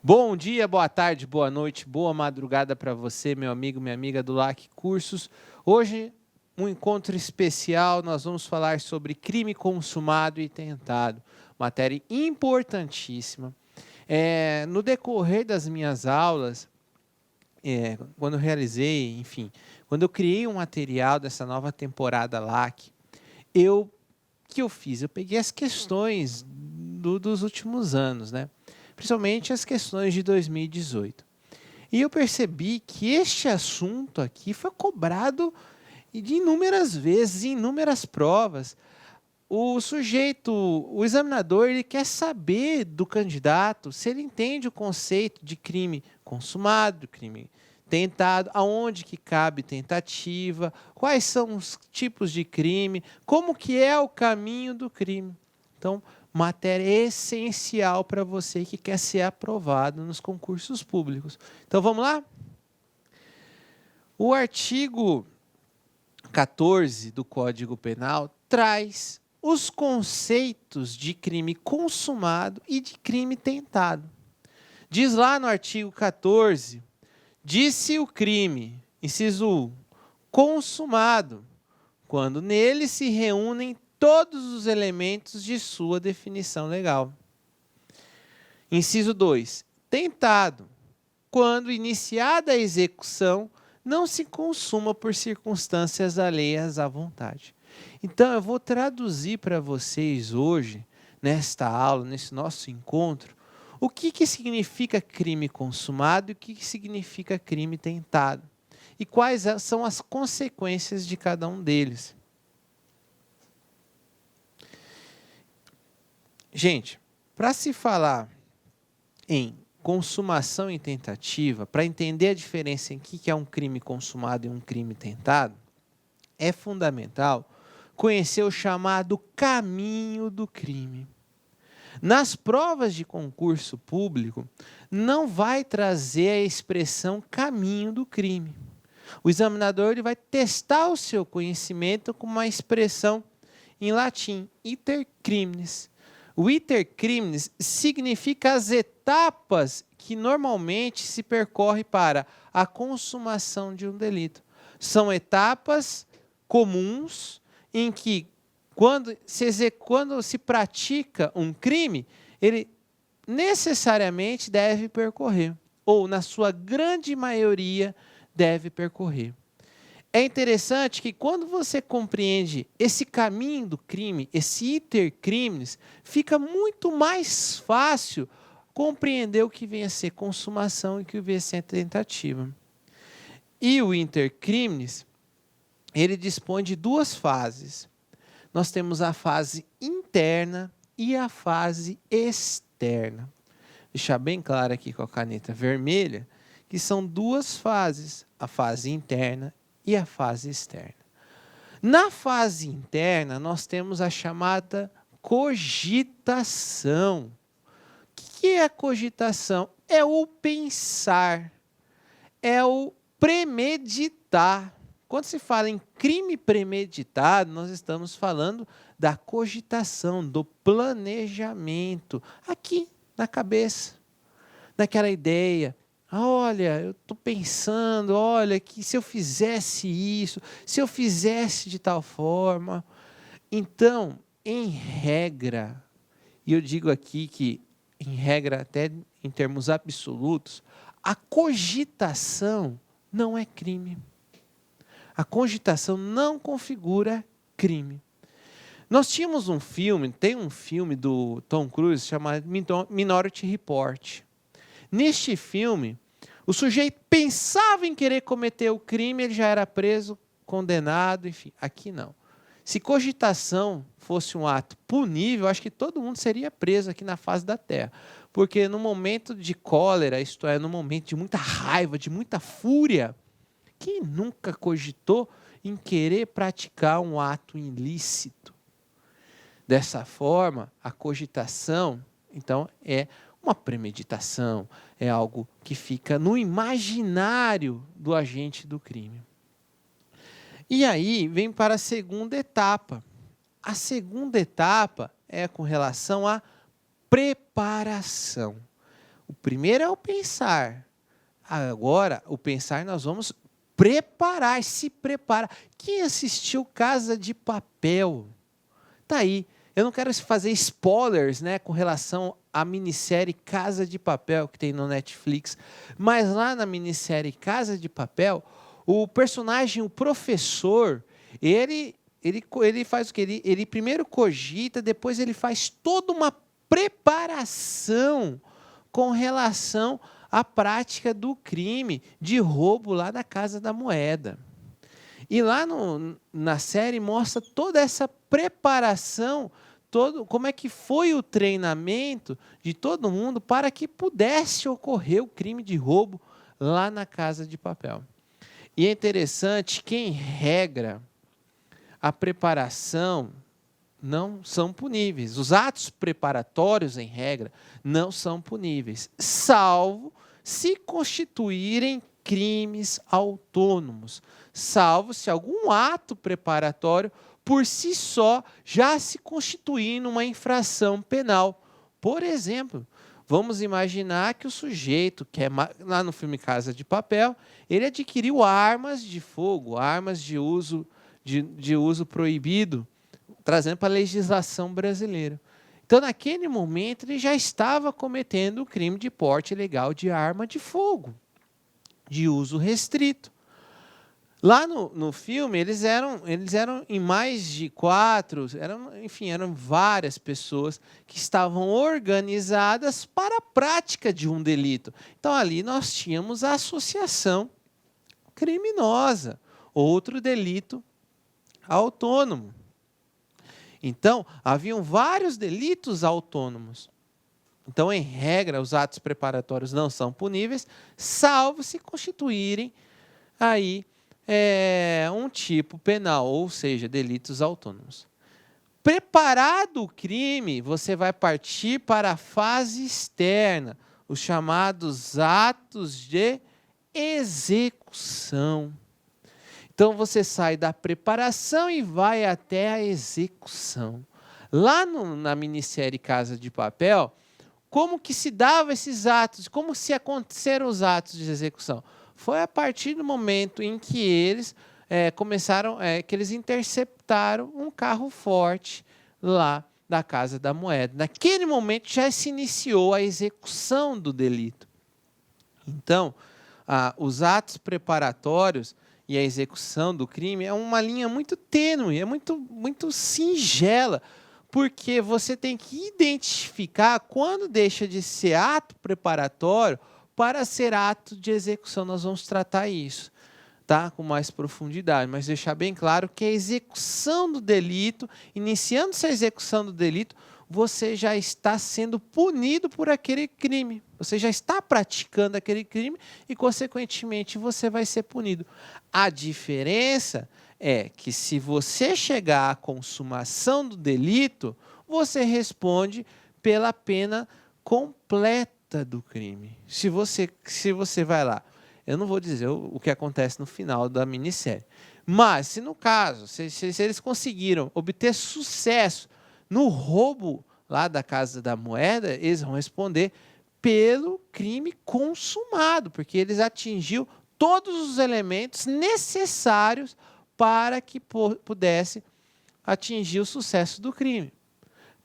Bom dia, boa tarde, boa noite, boa madrugada para você, meu amigo, minha amiga do LAC Cursos. Hoje, um encontro especial, nós vamos falar sobre crime consumado e tentado, matéria importantíssima. No decorrer das minhas aulas, quando eu realizei, enfim, quando eu criei um material dessa nova temporada LAC, o que eu fiz? Eu peguei as questões dos últimos anos, né? Principalmente as questões de 2018. E eu percebi que este assunto aqui foi cobrado de inúmeras vezes, em inúmeras provas. O examinador, ele quer saber do candidato se ele entende o conceito de crime consumado, crime tentado, aonde que cabe tentativa, quais são os tipos de crime, como que é o caminho do crime. Então, matéria essencial para você que quer ser aprovado nos concursos públicos. Então, vamos lá? O artigo 14 do Código Penal traz os conceitos de crime consumado e de crime tentado. Diz lá no artigo 14, disse o crime, inciso 1, consumado, quando nele se reúnem todos os elementos de sua definição legal. Inciso 2, tentado, quando iniciada a execução, não se consuma por circunstâncias alheias à vontade. Então, eu vou traduzir para vocês hoje, nesta aula, nesse nosso encontro, o que significa crime consumado e o que significa crime tentado. E quais são as consequências de cada um deles. Gente, para se falar em consumação e tentativa, para entender a diferença em o que é um crime consumado e um crime tentado, é fundamental conhecer o chamado caminho do crime. Nas provas de concurso público, não vai trazer a expressão caminho do crime. O examinador ele vai testar o seu conhecimento com uma expressão em latim, iter criminis. O iter criminis significa as etapas que normalmente se percorre para a consumação de um delito. São etapas comuns em que, quando se pratica um crime, ele necessariamente deve percorrer, ou na sua grande maioria deve percorrer. É interessante que quando você compreende esse caminho do crime, esse iter criminis, fica muito mais fácil compreender o que vem a ser consumação e o que vem a ser tentativa. E o iter criminis, ele dispõe de duas fases. Nós temos a fase interna e a fase externa. Vou deixar bem claro aqui com a caneta vermelha, que são duas fases, a fase interna e a fase externa. Na fase interna, nós temos a chamada cogitação. O que é a cogitação? É o pensar, é o premeditar. Quando se fala em crime premeditado, nós estamos falando da cogitação, do planejamento, aqui na cabeça, naquela ideia. Olha, eu estou pensando, olha, que se eu fizesse isso, se eu fizesse de tal forma. Então, em regra, e eu digo aqui que, em regra, até em termos absolutos, a cogitação não é crime. A cogitação não configura crime. Nós tínhamos tem um filme do Tom Cruise chamado Minority Report. Neste filme, o sujeito pensava em querer cometer o crime, ele já era preso, condenado, enfim. Aqui não. Se cogitação fosse um ato punível, acho que todo mundo seria preso aqui na face da terra. Porque no momento de cólera, isto é, no momento de muita raiva, de muita fúria, quem nunca cogitou em querer praticar um ato ilícito? Dessa forma, a cogitação, então, é uma premeditação, é algo que fica no imaginário do agente do crime. E aí vem para a segunda etapa. A segunda etapa é com relação à preparação. O primeiro é o pensar. Agora, o pensar, nós vamos preparar, se preparar. Quem assistiu Casa de Papel? Tá aí. Eu não quero fazer spoilers, né, com relação à minissérie Casa de Papel, que tem no Netflix. Mas lá na minissérie Casa de Papel, o personagem, o professor, ele faz o quê? Ele primeiro cogita, depois ele faz toda uma preparação com relação à prática do crime de roubo lá da Casa da Moeda. E lá na série mostra toda essa preparação, como é que foi o treinamento de todo mundo para que pudesse ocorrer o crime de roubo lá na Casa de Papel. E é interessante que, em regra, a preparação não são puníveis. Os atos preparatórios, em regra, não são puníveis, salvo se constituírem crimes autônomos, salvo se algum ato preparatório, por si só, já se constituir numa infração penal. Por exemplo, vamos imaginar que o sujeito, lá no filme Casa de Papel, ele adquiriu armas de fogo, armas de uso proibido, trazendo para a legislação brasileira. Então, naquele momento, ele já estava cometendo o crime de porte ilegal de arma de fogo, de uso restrito. Lá no filme, eles eram em mais de 4, eram várias pessoas que estavam organizadas para a prática de um delito. Então, ali nós tínhamos a associação criminosa, outro delito autônomo. Então, haviam vários delitos autônomos. Então, em regra, os atos preparatórios não são puníveis, salvo se constituírem aí um tipo penal, ou seja, delitos autônomos. Preparado o crime, você vai partir para a fase externa, os chamados atos de execução. Então, você sai da preparação e vai até a execução. Lá na minissérie Casa de Papel, como que se davam esses atos? Como se aconteceram os atos de execução? Foi a partir do momento em que eles que eles interceptaram um carro forte lá da Casa da Moeda. Naquele momento já se iniciou a execução do delito. Então, os atos preparatórios e a execução do crime é uma linha muito tênue, é muito singela, porque você tem que identificar quando deixa de ser ato preparatório para ser ato de execução. Nós vamos tratar isso, tá? Com mais profundidade, mas deixar bem claro que a execução do delito, iniciando-se a execução do delito, você já está sendo punido por aquele crime. Você já está praticando aquele crime e, consequentemente, você vai ser punido. A diferença é que, se você chegar à consumação do delito, você responde pela pena completa do crime. Se você vai lá, eu não vou dizer o que acontece no final da minissérie, mas se no caso, se eles conseguiram obter sucesso no roubo lá da Casa da Moeda, eles vão responder pelo crime consumado, porque eles atingiu todos os elementos necessários para que pudesse atingir o sucesso do crime.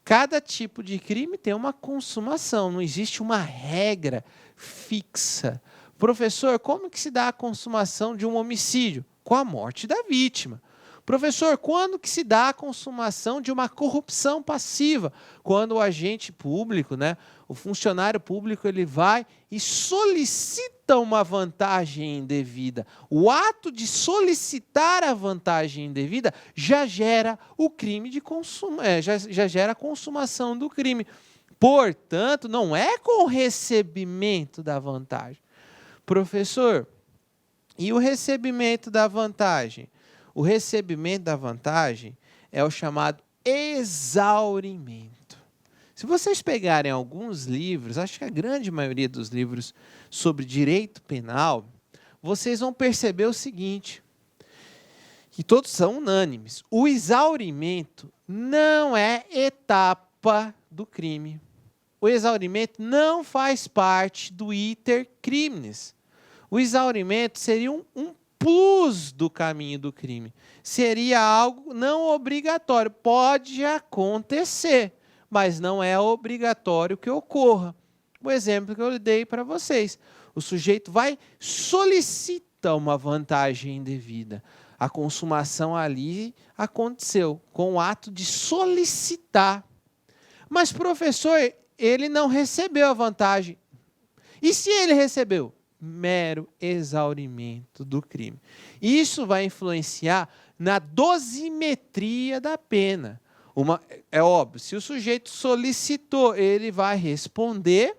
Cada tipo de crime tem uma consumação, não existe uma regra fixa. Professor, como que se dá a consumação de um homicídio? Com a morte da vítima. Professor, quando que se dá a consumação de uma corrupção passiva? Quando o agente público, né, o funcionário público, ele vai e solicita uma vantagem indevida. O ato de solicitar a vantagem indevida já gera o crime de consumo, já gera a consumação do crime. Portanto, não é com o recebimento da vantagem. Professor, e o recebimento da vantagem? O recebimento da vantagem é o chamado exaurimento. Se vocês pegarem alguns livros, acho que a grande maioria dos livros sobre direito penal, vocês vão perceber o seguinte, que todos são unânimes. O exaurimento não é etapa do crime. o exaurimento não faz parte do iter criminis. O exaurimento seria um plus do caminho do crime. Seria algo não obrigatório. Pode acontecer, mas não é obrigatório que ocorra. O exemplo que eu dei para vocês. O sujeito vai solicitar uma vantagem indevida. A consumação ali aconteceu com o ato de solicitar. Mas, professor, ele não recebeu a vantagem. E se ele recebeu? Mero exaurimento do crime. Isso vai influenciar na dosimetria da pena. É óbvio, se o sujeito solicitou, ele vai responder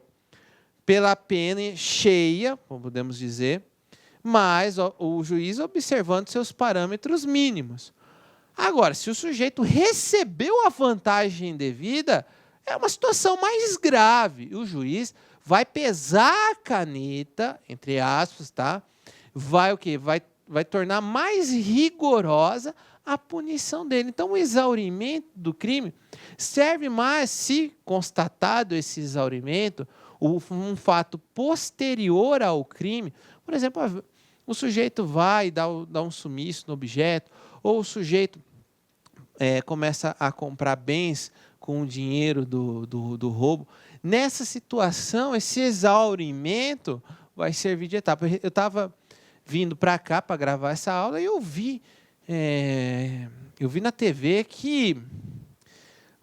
pela pena cheia, como podemos dizer, mas o juiz observando seus parâmetros mínimos. Agora, se o sujeito recebeu a vantagem indevida, é uma situação mais grave. O juiz vai pesar a caneta, entre aspas, tá? Vai o quê? Vai tornar mais rigorosa a punição dele. Então, o exaurimento do crime serve mais, se constatado esse exaurimento, um fato posterior ao crime. Por exemplo, o sujeito vai dar um sumiço no objeto, ou o sujeito começa a comprar bens com o dinheiro do roubo. Nessa situação, esse exaurimento vai servir de etapa. Eu estava vindo para cá para gravar essa aula e eu vi na TV que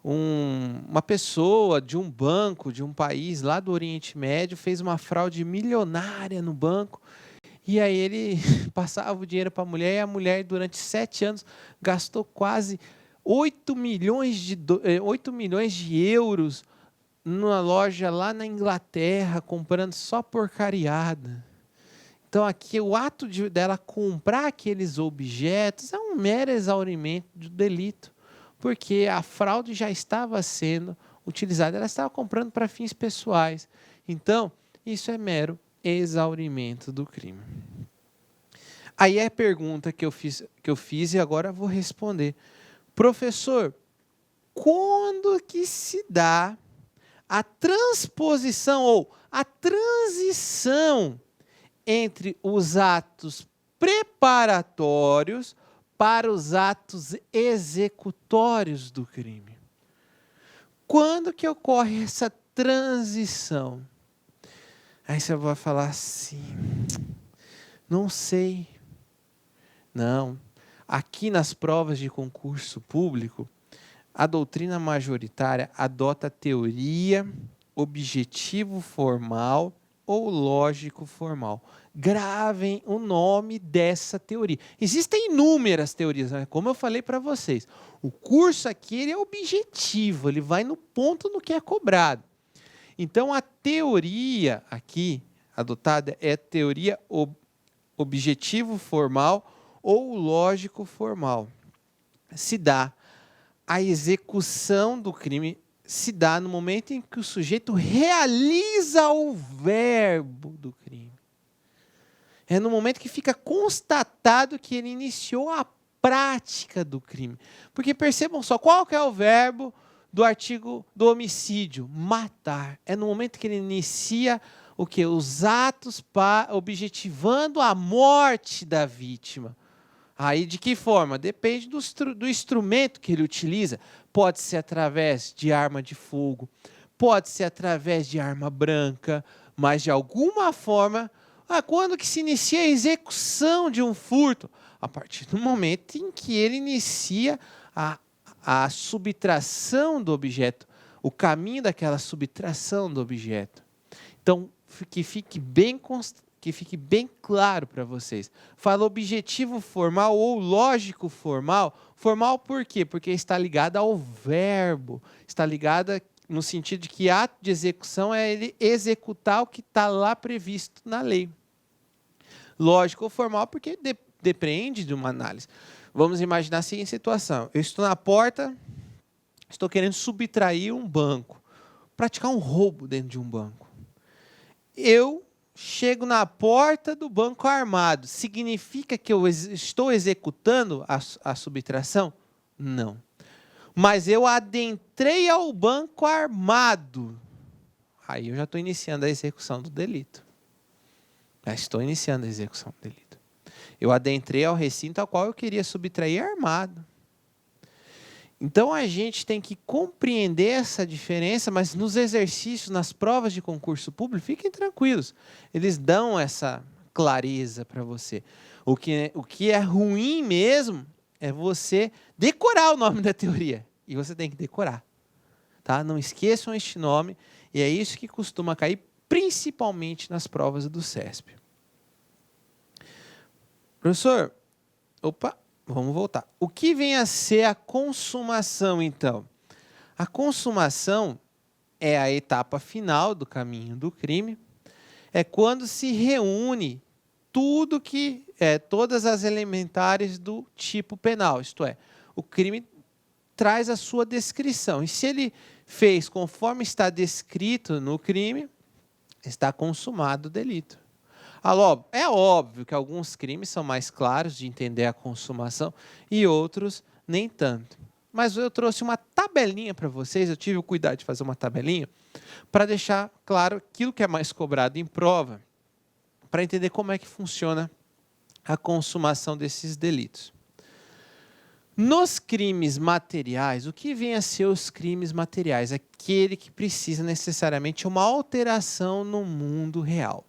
uma pessoa de um banco, de um país lá do Oriente Médio, fez uma fraude milionária no banco. E aí ele passava o dinheiro para a mulher, e a mulher, durante 7 anos, gastou quase 8 milhões de euros numa loja lá na Inglaterra, comprando só porcariada. Então, aqui, o ato dela comprar aqueles objetos é um mero exaurimento do delito, porque a fraude já estava sendo utilizada, ela estava comprando para fins pessoais. Então, isso é mero exaurimento do crime. Aí é a pergunta que eu fiz e agora eu vou responder. Professor, quando que se dá a transposição ou a transição entre os atos preparatórios para os atos executórios do crime? Quando que ocorre essa transição? Aí você vai falar assim, não sei. Não. Aqui nas provas de concurso público, a doutrina majoritária adota a teoria, objetivo formal ou lógico formal. Gravem o nome dessa teoria. Existem inúmeras teorias, né? Como eu falei para vocês. O curso aqui ele é objetivo, ele vai no ponto no que é cobrado. Então, a teoria aqui adotada é a teoria objetivo formal ou lógico formal. Se dá a execução do crime, se dá no momento em que o sujeito realiza o verbo do crime. É no momento que fica constatado que ele iniciou a prática do crime. Porque percebam só, qual que é o verbo do artigo do homicídio? Matar. É no momento que ele inicia o quê? Os atos objetivando a morte da vítima. Aí de que forma? Depende do instrumento que ele utiliza. Pode ser através de arma de fogo, pode ser através de arma branca, mas de alguma forma, quando que se inicia a execução de um furto? A partir do momento em que ele inicia a subtração do objeto, o caminho daquela subtração do objeto. Então, que fique bem claro para vocês. Fala objetivo formal ou lógico formal. Formal por quê? Porque está ligado ao verbo. Está ligado no sentido de que ato de execução é ele executar o que está lá previsto na lei. Lógico ou formal porque depende de uma análise. Vamos imaginar a seguinte situação. Eu estou na porta, estou querendo subtrair um banco. Praticar um roubo dentro de um banco. Eu chego na porta do banco armado. Significa que eu estou executando a subtração? Não. Mas eu adentrei ao banco armado. aí eu já estou iniciando a execução do delito. Já estou iniciando a execução do delito. Eu adentrei ao recinto ao qual eu queria subtrair armado. Então, a gente tem que compreender essa diferença, mas nos exercícios, nas provas de concurso público, fiquem tranquilos. Eles dão essa clareza para você. O que é ruim mesmo é você decorar o nome da teoria. E você tem que decorar. Tá? Não esqueçam este nome. E é isso que costuma cair, principalmente nas provas do CESP. Professor, vamos voltar. O que vem a ser a consumação, então? A consumação é a etapa final do caminho do crime. É quando se reúne todas as elementares do tipo penal. Isto é, o crime traz a sua descrição. E se ele fez conforme está descrito no crime, está consumado o delito. É óbvio que alguns crimes são mais claros de entender a consumação e outros nem tanto. Mas eu trouxe uma tabelinha para vocês, eu tive o cuidado de fazer uma tabelinha, para deixar claro aquilo que é mais cobrado em prova, para entender como é que funciona a consumação desses delitos. Nos crimes materiais, o que vem a ser os crimes materiais? Aquele que precisa necessariamente uma alteração no mundo real.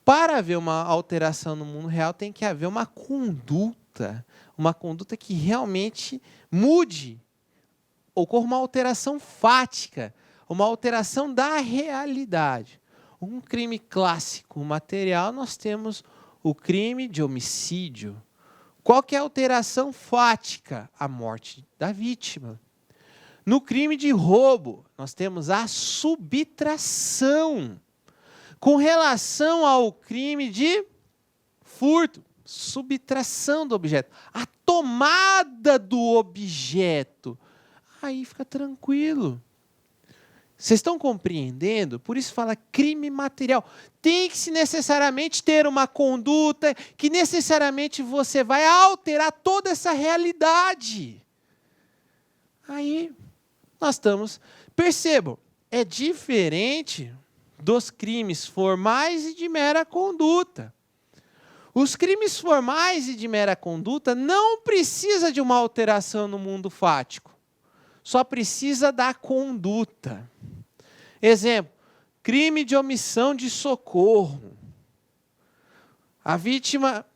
Para haver uma alteração no mundo real, tem que haver uma conduta que realmente mude, ocorra uma alteração fática, uma alteração da realidade. Um crime clássico material, nós temos o crime de homicídio. Qual que é a alteração fática? A morte da vítima. No crime de roubo, nós temos a subtração. Com relação ao crime de furto, subtração do objeto, a tomada do objeto, aí fica tranquilo. Vocês estão compreendendo? Por isso fala crime material. Tem que necessariamente ter uma conduta que necessariamente você vai alterar toda essa realidade. Aí nós estamos... Percebam, é diferente dos crimes formais e de mera conduta. Os crimes formais e de mera conduta não precisa de uma alteração no mundo fático. Só precisa da conduta. Exemplo, crime de omissão de socorro. A vítima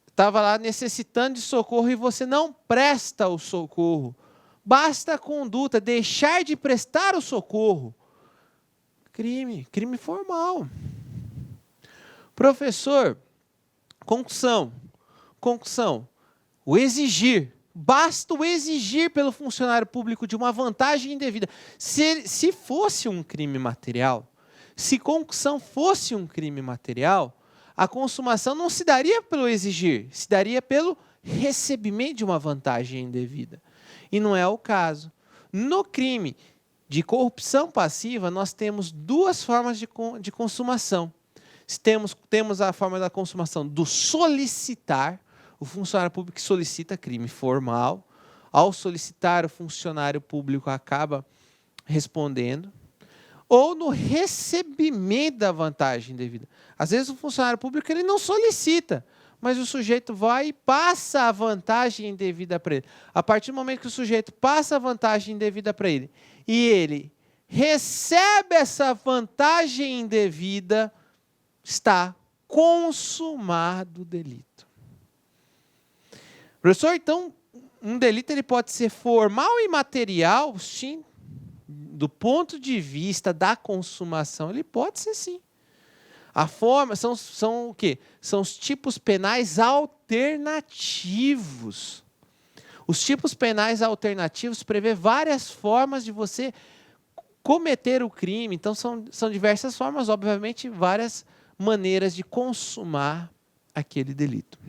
estava lá necessitando de socorro e você não presta o socorro. Basta a conduta, deixar de prestar o socorro. Crime formal. Professor, concussão, o exigir. Basta o exigir pelo funcionário público de uma vantagem indevida. Se fosse um crime material, se concussão fosse um crime material, a consumação não se daria pelo exigir, se daria pelo recebimento de uma vantagem indevida. E não é o caso. No crime de corrupção passiva, nós temos duas formas de consumação. Temos a forma da consumação do solicitar, o funcionário público que solicita crime formal. Ao solicitar, o funcionário público acaba respondendo. Ou no recebimento da vantagem devida. Às vezes o funcionário público ele não solicita, mas o sujeito vai e passa a vantagem indevida para ele. A partir do momento que o sujeito passa a vantagem indevida para ele, e ele recebe essa vantagem indevida, está consumado o delito. Professor, então, um delito ele pode ser formal e material, sim. Do ponto de vista da consumação, ele pode ser sim. A forma são o quê? São os tipos penais alternativos. Os tipos penais alternativos prevê várias formas de você cometer o crime. Então, são diversas formas, obviamente, várias maneiras de consumar aquele delito.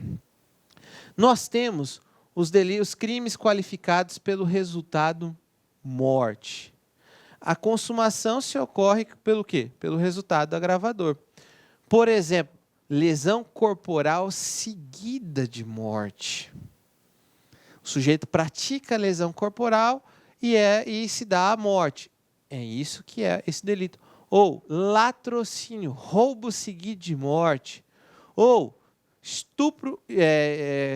Nós temos os crimes qualificados pelo resultado morte. A consumação se ocorre pelo quê? Pelo resultado agravador. Por exemplo, lesão corporal seguida de morte. O sujeito pratica a lesão corporal e se dá a morte. É isso que é esse delito. Ou latrocínio, roubo seguido de morte. Ou estupro,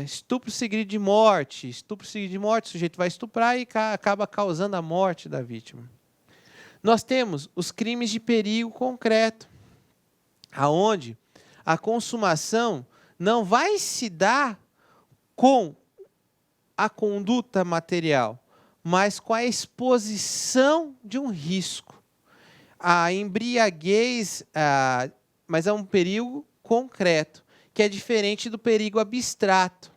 estupro seguido de morte. Estupro seguido de morte, o sujeito vai estuprar e acaba causando a morte da vítima. Nós temos os crimes de perigo concreto, aonde a consumação não vai se dar com a conduta material, mas com a exposição de um risco. A embriaguez, mas é um perigo concreto, que é diferente do perigo abstrato.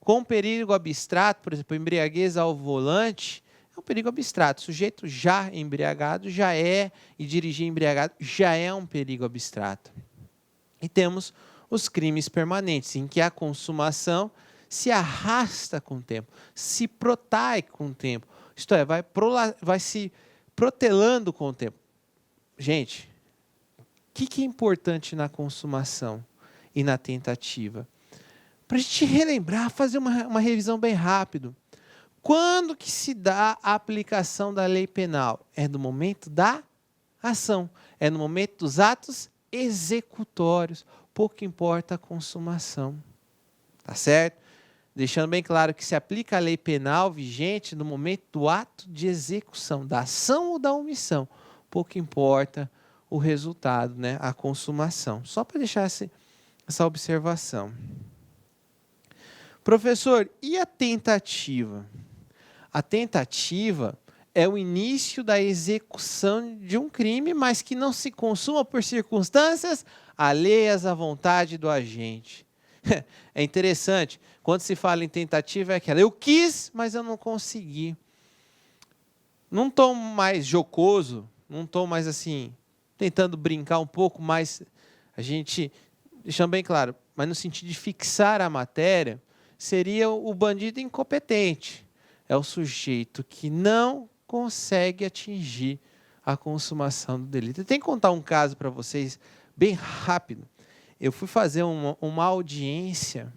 Com o perigo abstrato, por exemplo, embriaguez ao volante, é um perigo abstrato. O sujeito já embriagado e dirigir embriagado já é um perigo abstrato. E temos os crimes permanentes, em que a consumação se arrasta com o tempo, se protrai com o tempo. Isto é, vai se protelando com o tempo. Gente, o que é importante na consumação e na tentativa? Para a gente relembrar, fazer uma revisão bem rápido. Quando que se dá a aplicação da lei penal? É no momento da ação, é no momento dos atos executórios. Pouco importa a consumação. Tá certo? Deixando bem claro que se aplica a lei penal vigente no momento do ato de execução, da ação ou da omissão. Pouco importa o resultado, né? A consumação. Só para deixar essa observação. Professor, e a tentativa? A tentativa é o início da execução de um crime, mas que não se consuma por circunstâncias alheias à vontade do agente. É interessante, quando se fala em tentativa é aquela, eu quis, mas eu não consegui. Num tom mais jocoso, num tom mais assim, tentando brincar um pouco mais, a gente, deixando bem claro, mas no sentido de fixar a matéria, seria o bandido incompetente. É o sujeito que não consegue atingir a consumação do delito. Eu tenho que contar um caso para vocês, bem rápido. Eu fui fazer uma audiência,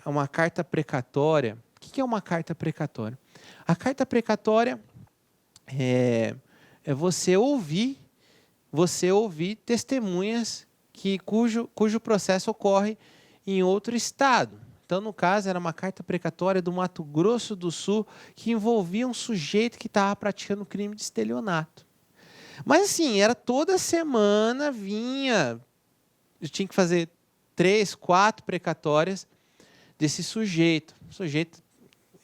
uma carta precatória. O que é uma carta precatória? A carta precatória é você ouvir testemunhas cujo processo ocorre em outro estado. Então, no caso, era uma carta precatória do Mato Grosso do Sul que envolvia um sujeito que estava praticando crime de estelionato. Mas, assim, era toda semana, eu tinha que fazer 3, 4 precatórias desse sujeito. O sujeito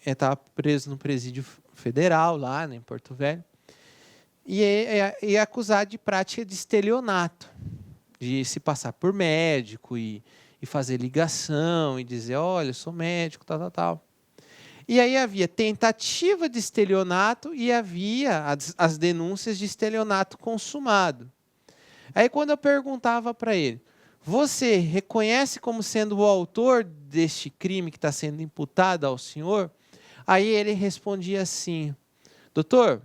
estava preso no presídio federal, lá, né, em Porto Velho, e é acusado de prática de estelionato, de se passar por médico e fazer ligação e dizer, olha, eu sou médico, tal. E aí havia tentativa de estelionato e havia as denúncias de estelionato consumado. Aí quando eu perguntava para ele, você reconhece como sendo o autor deste crime que está sendo imputado ao senhor? Aí ele respondia assim, doutor,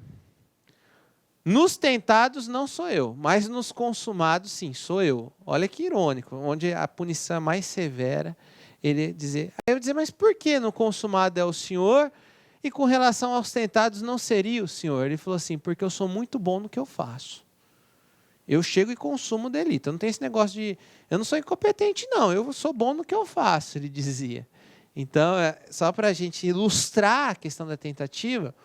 nos tentados não sou eu, mas nos consumados sim, sou eu. Olha que irônico, onde a punição é mais severa, ele dizer. Aí eu dizer, mas por que no consumado é o senhor e com relação aos tentados não seria o senhor? Ele falou assim, porque eu sou muito bom no que eu faço. Eu chego e consumo o delito. Eu não tenho esse negócio de, eu não sou incompetente não, eu sou bom no que eu faço, ele dizia. Então, só para a gente ilustrar a questão da tentativa,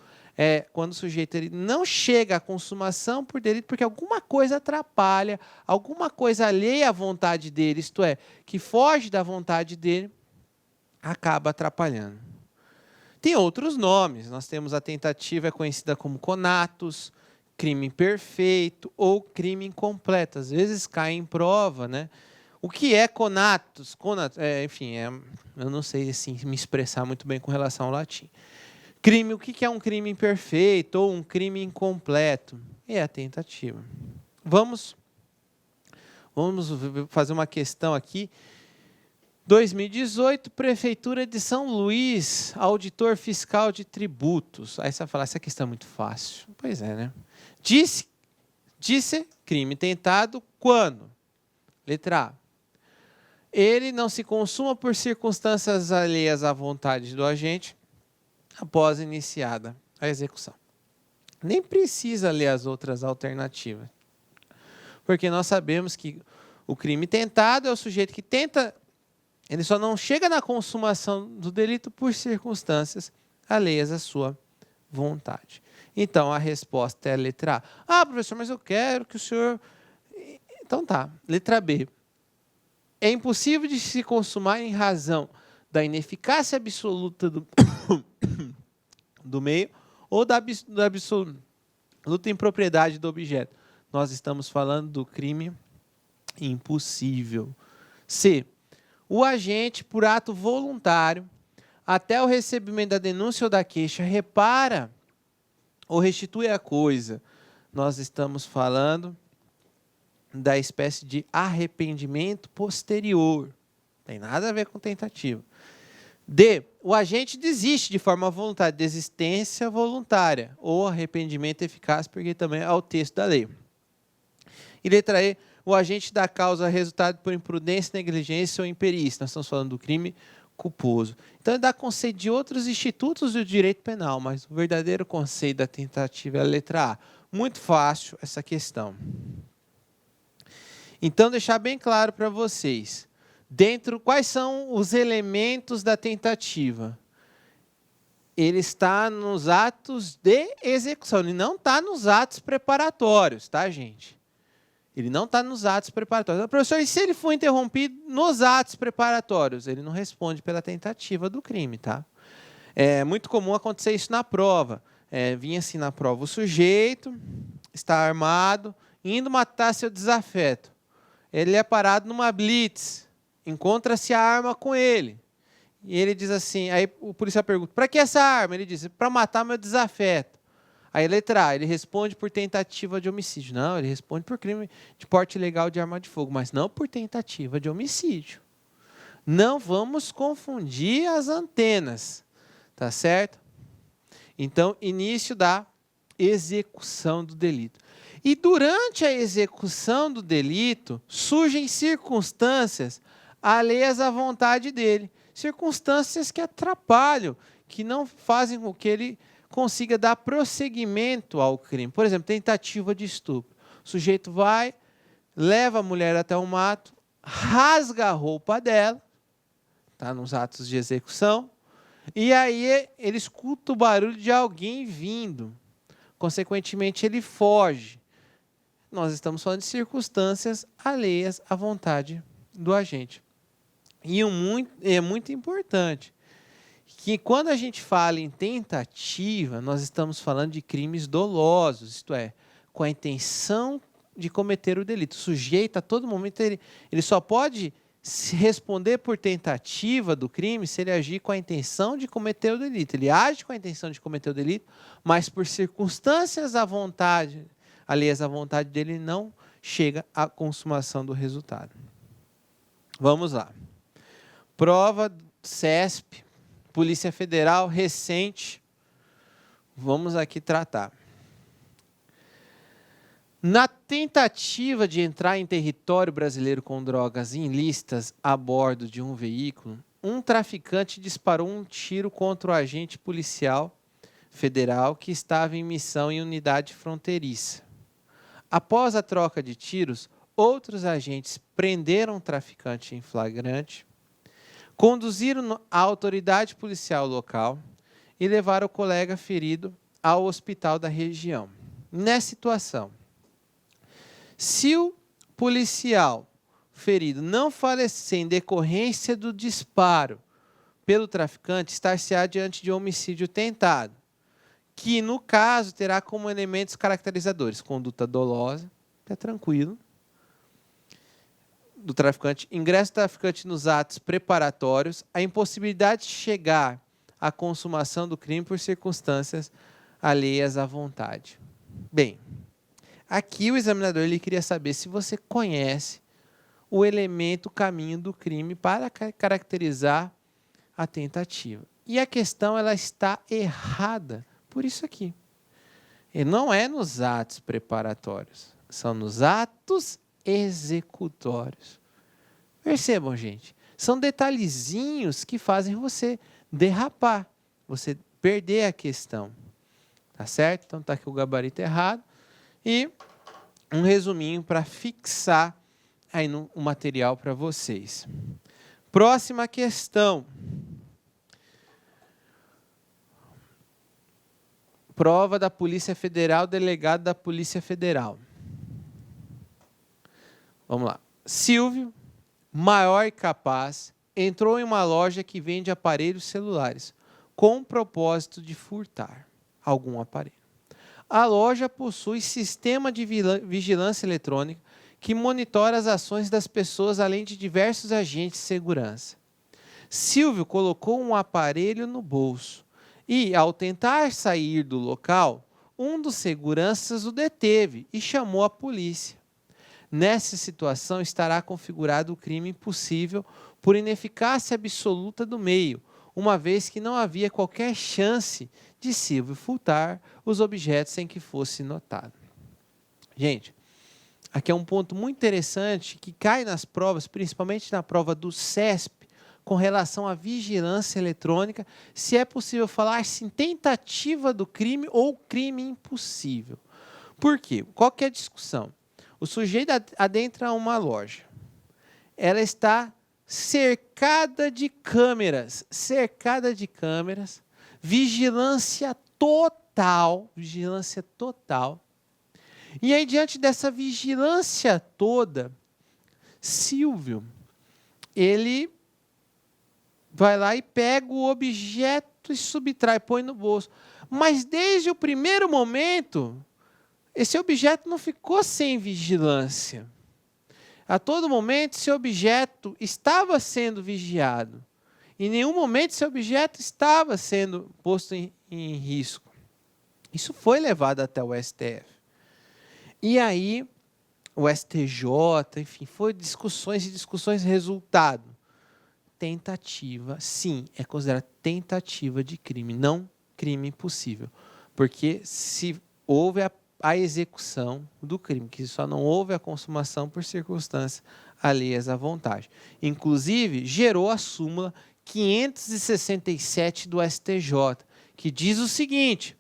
quando o sujeito ele não chega à consumação por delito, porque alguma coisa atrapalha, alguma coisa alheia à vontade dele, isto é, que foge da vontade dele, acaba atrapalhando. Tem outros nomes, nós temos a tentativa conhecida como conatus, crime imperfeito ou crime incompleto. Às vezes cai em prova, né? O que é conatus? Enfim, eu não sei assim, me expressar muito bem com relação ao latim. O que é um crime imperfeito ou um crime incompleto? É a tentativa. Vamos fazer uma questão aqui. 2018, Prefeitura de São Luís, auditor fiscal de tributos. Aí você vai falar, essa questão é muito fácil. Pois é, né? Disse crime tentado quando? Letra A. Ele não se consuma por circunstâncias alheias à vontade do agente após iniciada a execução. Nem precisa ler as outras alternativas. Porque nós sabemos que o crime tentado é o sujeito que tenta, ele só não chega na consumação do delito por circunstâncias alheias à sua vontade. Então, a resposta é a letra A. Ah, professor, mas eu quero que o senhor... Então tá, letra B. É impossível de se consumar em razão da ineficácia absoluta do meio ou da absoluta impropriedade do objeto. Nós estamos falando do crime impossível. C. O agente, por ato voluntário, até o recebimento da denúncia ou da queixa, repara ou restitui a coisa. Nós estamos falando da espécie de arrependimento posterior. Não tem nada a ver com tentativa. D. O agente desiste de forma voluntária, desistência voluntária, ou arrependimento eficaz, porque também é o texto da lei. E letra E. O agente da causa resultado por imprudência, negligência ou imperícia. Nós estamos falando do crime culposo. Então, ele dá conceito de outros institutos do direito penal, mas o verdadeiro conceito da tentativa é a letra A. Muito fácil essa questão. Então, deixar bem claro para vocês. Quais são os elementos da tentativa? Ele está nos atos de execução, ele não está nos atos preparatórios, tá, gente? Ele não está nos atos preparatórios. Professor, e se ele for interrompido nos atos preparatórios? Ele não responde pela tentativa do crime, tá? É muito comum acontecer isso na prova. Vinha assim na prova, o sujeito está armado, indo matar seu desafeto. Ele é parado numa blitz, encontra-se a arma com ele. E ele diz assim, aí o policial pergunta, para que essa arma? Ele diz, para matar meu desafeto. Aí, letra A, ele responde por tentativa de homicídio. Não, ele responde por crime de porte ilegal de arma de fogo, mas não por tentativa de homicídio. Não vamos confundir as antenas, tá certo? Então, início da execução do delito. E durante a execução do delito, surgem circunstâncias alheias à vontade dele. Circunstâncias que atrapalham, que não fazem com que ele consiga dar prosseguimento ao crime. Por exemplo, tentativa de estupro. O sujeito vai, leva a mulher até o mato, rasga a roupa dela, está nos atos de execução, e aí ele escuta o barulho de alguém vindo. Consequentemente, ele foge. Nós estamos falando de circunstâncias alheias à vontade do agente. E é muito importante que quando a gente fala em tentativa, nós estamos falando de crimes dolosos, isto é, com a intenção de cometer o delito. O sujeito, a todo momento, ele só pode se responder por tentativa do crime se ele agir com a intenção de cometer o delito. Ele age com a intenção de cometer o delito, mas por circunstâncias à vontade, alheias à vontade dele, não chega à consumação do resultado. Vamos lá. Prova CESP, Polícia Federal, recente. Vamos aqui tratar. Na tentativa de entrar em território brasileiro com drogas ilícitas a bordo de um veículo, um traficante disparou um tiro contra o agente policial federal que estava em missão em unidade fronteiriça. Após a troca de tiros, outros agentes prenderam o traficante em flagrante, conduziram a autoridade policial local e levaram o colega ferido ao hospital da região. Nessa situação, se o policial ferido não falecer em decorrência do disparo pelo traficante, estar-se-á diante de um homicídio tentado, que, no caso, terá como elementos caracterizadores conduta dolosa, que é tranquilo, do traficante, ingresso do traficante nos atos preparatórios, a impossibilidade de chegar à consumação do crime por circunstâncias alheias à vontade. Bem, aqui o examinador ele queria saber se você conhece o elemento, o caminho do crime para caracterizar a tentativa. E a questão ela está errada por isso aqui. E não é nos atos preparatórios, são nos atos executórios. Percebam, gente, são detalhezinhos que fazem você derrapar, você perder a questão, Tá certo? Então tá aqui o gabarito errado. E um resuminho para fixar aí o material para vocês. Próxima questão. Prova da Polícia Federal, delegado da Polícia Federal. Vamos lá. Silvio, maior e capaz, entrou em uma loja que vende aparelhos celulares, com o propósito de furtar algum aparelho. A loja possui sistema de vigilância eletrônica que monitora as ações das pessoas, além de diversos agentes de segurança. Silvio colocou um aparelho no bolso e, ao tentar sair do local, um dos seguranças o deteve e chamou a polícia. Nessa situação estará configurado o crime impossível por ineficácia absoluta do meio, uma vez que não havia qualquer chance de Silvio furtar os objetos sem que fosse notado. Gente, aqui é um ponto muito interessante que cai nas provas, principalmente na prova do CESP, com relação à vigilância eletrônica, se é possível falar-se em tentativa do crime ou crime impossível. Por quê? Qual que é a discussão? O sujeito adentra uma loja. Ela está cercada de câmeras, vigilância total. E aí, diante dessa vigilância toda, Silvio, ele vai lá e pega o objeto e subtrai, põe no bolso. Mas desde o primeiro momento, esse objeto não ficou sem vigilância. A todo momento, esse objeto estava sendo vigiado. Em nenhum momento, esse objeto estava sendo posto em risco. Isso foi levado até o STF. E aí, o STJ, enfim, foi discussões e discussões, resultado. Tentativa, sim, é considerada tentativa de crime, não crime impossível. Porque se houve a execução do crime, que só não houve a consumação por circunstâncias alheias à vontade. Inclusive, gerou a súmula 567 do STJ, que diz o seguinte: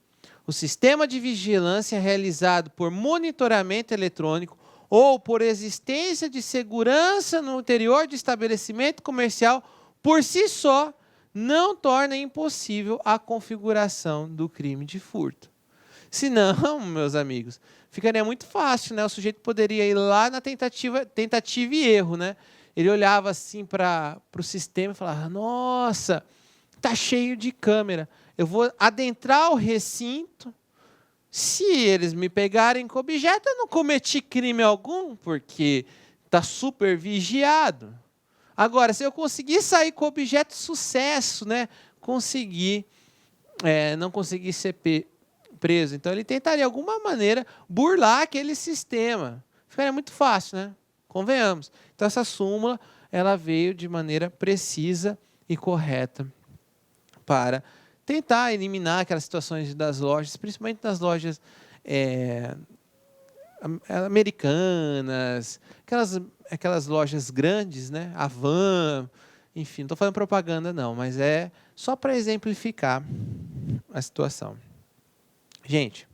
o sistema de vigilância realizado por monitoramento eletrônico ou por existência de segurança no interior de estabelecimento comercial, por si só, não torna impossível a configuração do crime de furto. Senão, meus amigos, ficaria muito fácil, né? O sujeito poderia ir lá na tentativa e erro, né? Ele olhava assim para o sistema e falava: nossa, está cheio de câmera. Eu vou adentrar o recinto. Se eles me pegarem com objeto, eu não cometi crime algum, porque está super vigiado. Agora, se eu conseguir sair com objeto, sucesso, né? Não consegui ser preso. Então, ele tentaria, de alguma maneira, burlar aquele sistema. Ficaria muito fácil, né? Convenhamos. Então, essa súmula, ela veio de maneira precisa e correta para tentar eliminar aquelas situações das lojas, principalmente das lojas americanas, aquelas lojas grandes, né? Havan, enfim, não estou fazendo propaganda não, mas é só para exemplificar a situação. Gente,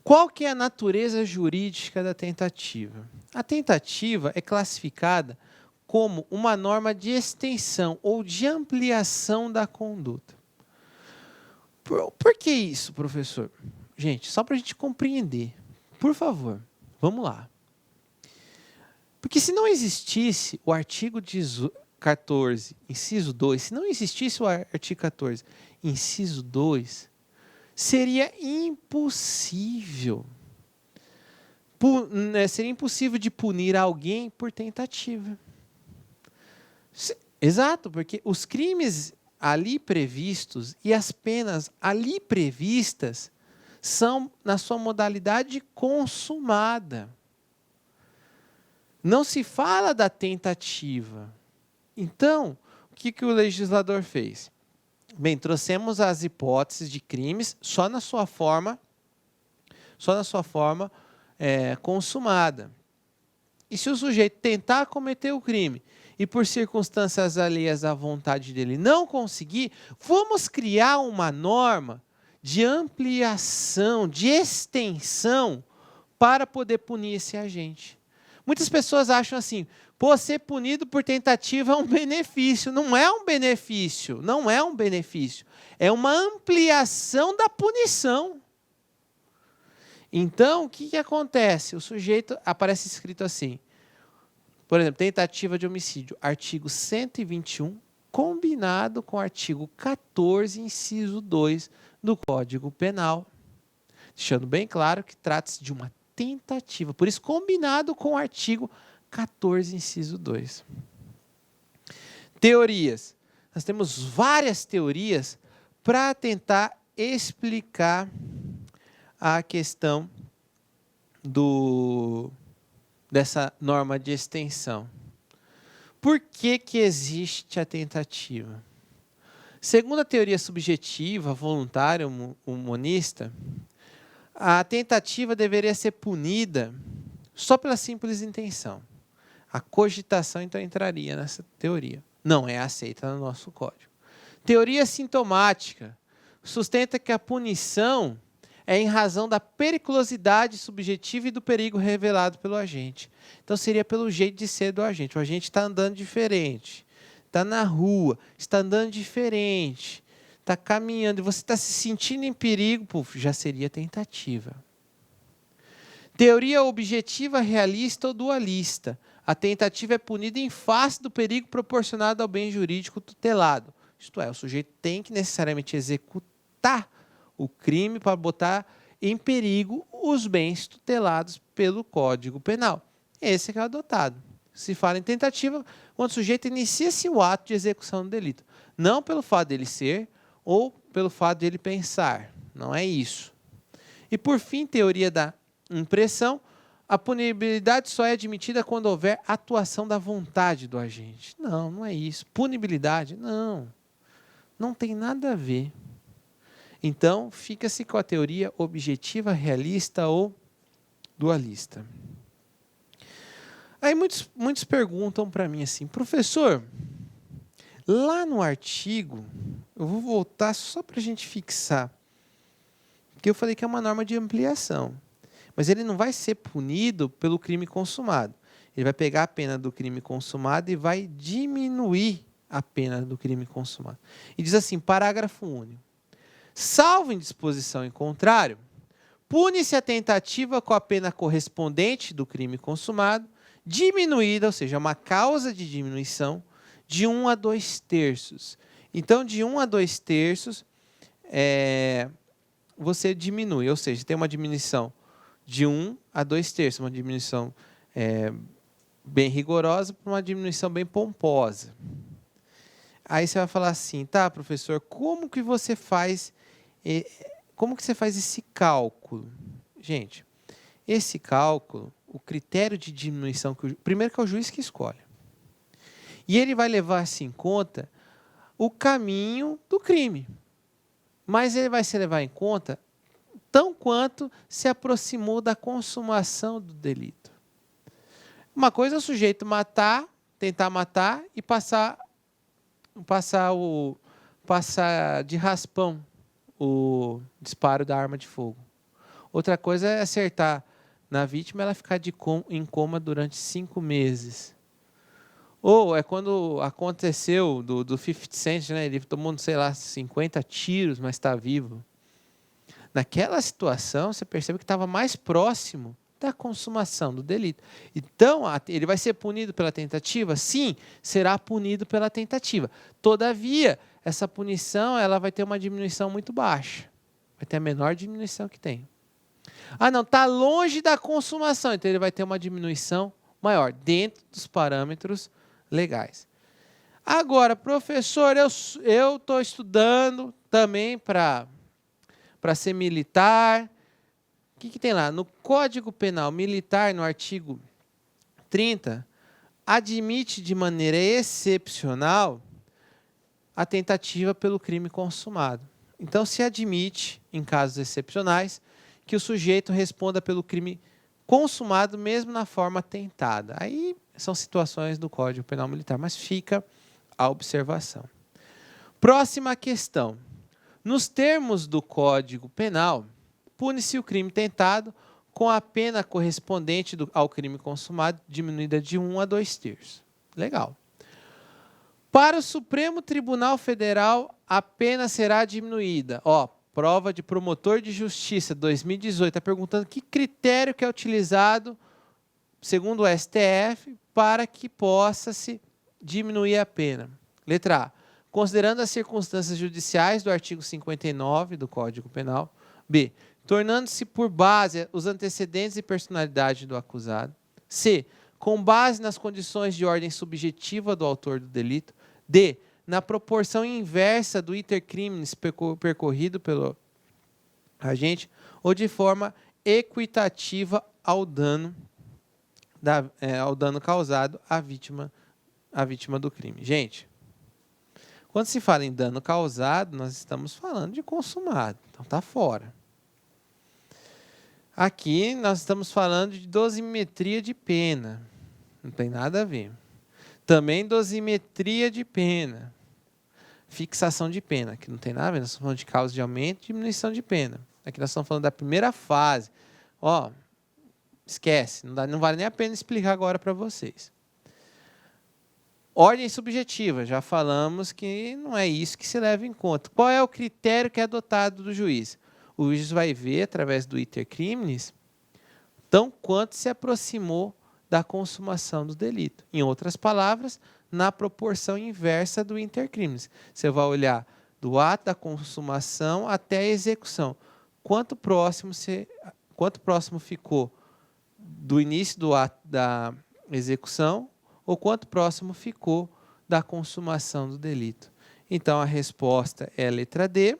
qual que é a natureza jurídica da tentativa? A tentativa é classificada como uma norma de extensão ou de ampliação da conduta. Por que isso, professor? Gente, só para a gente compreender. Por favor, vamos lá. Porque se não existisse o artigo 14, inciso 2, se não existisse o artigo 14, inciso 2, seria impossível. Seria impossível de punir alguém por tentativa. Exato, porque os crimes ali previstos e as penas ali previstas são na sua modalidade consumada. Não se fala da tentativa. Então, o que o legislador fez? Bem, trouxemos as hipóteses de crimes só na sua forma consumada. E se o sujeito tentar cometer o crime e por circunstâncias alheias à vontade dele não conseguir, vamos criar uma norma de ampliação, de extensão para poder punir esse agente. Muitas pessoas acham assim, pô, ser punido por tentativa é um benefício. Não é um benefício, não é um benefício. É uma ampliação da punição. Então, o que acontece? O sujeito aparece escrito assim, por exemplo, tentativa de homicídio, artigo 121, combinado com o artigo 14, inciso 2 do Código Penal. Deixando bem claro que trata-se de uma tentativa, por isso combinado com o artigo 14, inciso 2. Teorias. Nós temos várias teorias para tentar explicar a questão dessa norma de extensão. Por que existe a tentativa? Segundo a teoria subjetiva, voluntária, humanista, a tentativa deveria ser punida só pela simples intenção. A cogitação, então, entraria nessa teoria. Não é aceita no nosso código. Teoria sintomática sustenta que a punição é em razão da periculosidade subjetiva e do perigo revelado pelo agente. Então, seria pelo jeito de ser do agente. O agente está andando diferente, está na rua, está andando diferente, está caminhando, e você está se sentindo em perigo, puf, já seria tentativa. Teoria objetiva, realista ou dualista. A tentativa é punida em face do perigo proporcionado ao bem jurídico tutelado. Isto é, o sujeito tem que necessariamente executar o crime para botar em perigo os bens tutelados pelo Código Penal. Esse que é adotado. Se fala em tentativa, quando o sujeito inicia-se o ato de execução do delito. Não pelo fato dele ser ou pelo fato dele pensar. Não é isso. E, por fim, teoria da impressão. A punibilidade só é admitida quando houver atuação da vontade do agente. Não, não é isso. Punibilidade, não. Não tem nada a ver. Então, fica-se com a teoria objetiva, realista ou dualista. Aí muitos perguntam para mim assim, professor, lá no artigo, eu vou voltar só para a gente fixar, porque eu falei que é uma norma de ampliação, mas ele não vai ser punido pelo crime consumado. Ele vai pegar a pena do crime consumado e vai diminuir a pena do crime consumado. E diz assim, parágrafo único. Salvo em disposição em contrário, pune-se a tentativa com a pena correspondente do crime consumado, diminuída, ou seja, uma causa de diminuição, de 1 a 2/3. Então, de 1 a 2/3, você diminui, ou seja, tem uma diminuição de 1 a 2/3, uma diminuição bem rigorosa para uma diminuição bem pomposa. Aí você vai falar assim, tá, professor, como que você faz esse cálculo? Gente, esse cálculo, o critério de diminuição, primeiro que é o juiz que escolhe. E ele vai levar-se em conta o caminho do crime. Mas ele vai se levar em conta tão quanto se aproximou da consumação do delito. Uma coisa é o sujeito tentar matar e passar de raspão o disparo da arma de fogo. Outra coisa é acertar na vítima e ela ficar em coma durante 5 meses. Ou é quando aconteceu do 50 Cent, né? Ele tomou, sei lá, 50 tiros, mas está vivo. Naquela situação, você percebe que estava mais próximo da consumação do delito. Então, ele vai ser punido pela tentativa? Sim, será punido pela tentativa. Todavia, essa punição ela vai ter uma diminuição muito baixa. Vai ter a menor diminuição que tem. Ah, não, está longe da consumação, então ele vai ter uma diminuição maior, dentro dos parâmetros legais. Agora, professor, eu estou estudando também para ser militar. O que tem lá? No Código Penal Militar, no artigo 30, admite de maneira excepcional a tentativa pelo crime consumado. Então, se admite, em casos excepcionais, que o sujeito responda pelo crime consumado, mesmo na forma tentada. Aí são situações do Código Penal Militar, mas fica a observação. Próxima questão. Nos termos do Código Penal, pune-se o crime tentado com a pena correspondente ao crime consumado diminuída de 1 a 2/3. Legal. Para o Supremo Tribunal Federal, a pena será diminuída. Prova de promotor de justiça 2018. Está perguntando que critério que é utilizado, segundo o STF, para que possa-se diminuir a pena. Letra A. Considerando as circunstâncias judiciais do artigo 59 do Código Penal. B. Tornando-se por base os antecedentes e personalidade do acusado. C. Com base nas condições de ordem subjetiva do autor do delito. D. Na proporção inversa do iter criminis percorrido pelo agente ou de forma equitativa ao dano causado à vítima do crime. Gente, quando se fala em dano causado, nós estamos falando de consumado, então está fora. Aqui nós estamos falando de dosimetria de pena, não tem nada a ver. Também dosimetria de pena, fixação de pena, que não tem nada a ver, nós estamos falando de causa de aumento e diminuição de pena. Aqui nós estamos falando da primeira fase. Esquece, não vale nem a pena explicar agora para vocês. Ordem subjetiva, já falamos que não é isso que se leva em conta. Qual é o critério que é adotado do juiz? O juiz vai ver, através do iter criminis, tão quanto se aproximou da consumação do delito. Em outras palavras, na proporção inversa do iter criminis. Você vai olhar do ato da consumação até a execução. Quanto próximo ficou do início do ato da execução ou quanto próximo ficou da consumação do delito. Então, a resposta é a letra D.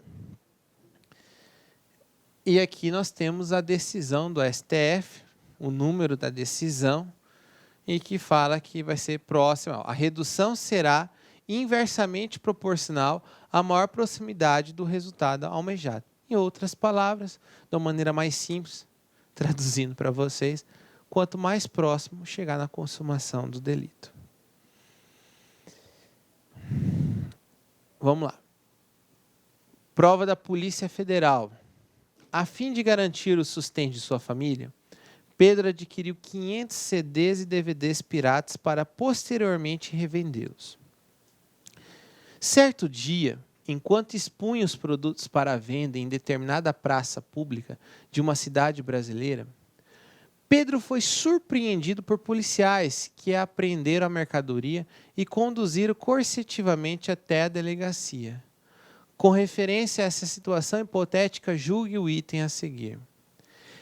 E aqui nós temos a decisão do STF, o número da decisão, e que fala que vai ser próxima. A redução será inversamente proporcional à maior proximidade do resultado almejado. Em outras palavras, de uma maneira mais simples, traduzindo para vocês, quanto mais próximo chegar na consumação do delito. Vamos lá. Prova da Polícia Federal. A fim de garantir o sustento de sua família, Pedro adquiriu 500 CDs e DVDs piratas para posteriormente revendê-los. Certo dia, enquanto expunha os produtos para venda em determinada praça pública de uma cidade brasileira, Pedro foi surpreendido por policiais que apreenderam a mercadoria e conduziram coercitivamente até a delegacia. Com referência a essa situação hipotética, julgue o item a seguir.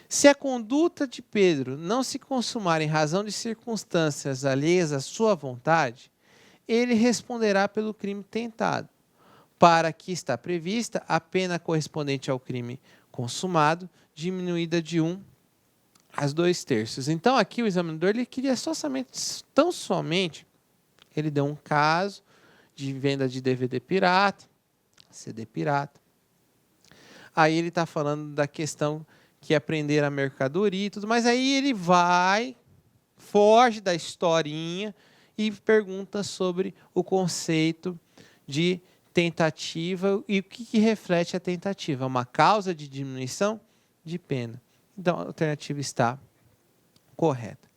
Se a conduta de Pedro não se consumar em razão de circunstâncias alheias à sua vontade, ele responderá pelo crime tentado, para que está prevista a pena correspondente ao crime consumado, diminuída de 1 a 2/3. Então, aqui o examinador ele queria tão somente, ele deu um caso de venda de DVD pirata, CD pirata. Aí ele está falando da questão que é prender a mercadoria e tudo, mas aí ele foge da historinha e pergunta sobre o conceito de tentativa e o que reflete a tentativa. Uma causa de diminuição de pena. Então, a alternativa está correta.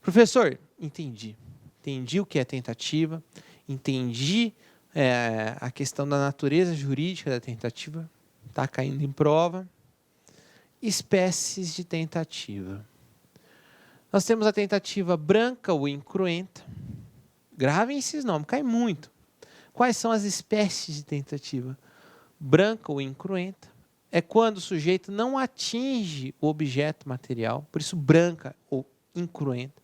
Professor, entendi. Entendi o que é tentativa, entendi a questão da natureza jurídica da tentativa, está caindo em prova. Espécies de tentativa. Nós temos a tentativa branca ou incruenta. Gravem esses nomes, cai muito. Quais são as espécies de tentativa? Branca ou incruenta é quando o sujeito não atinge o objeto material, por isso branca ou incruenta.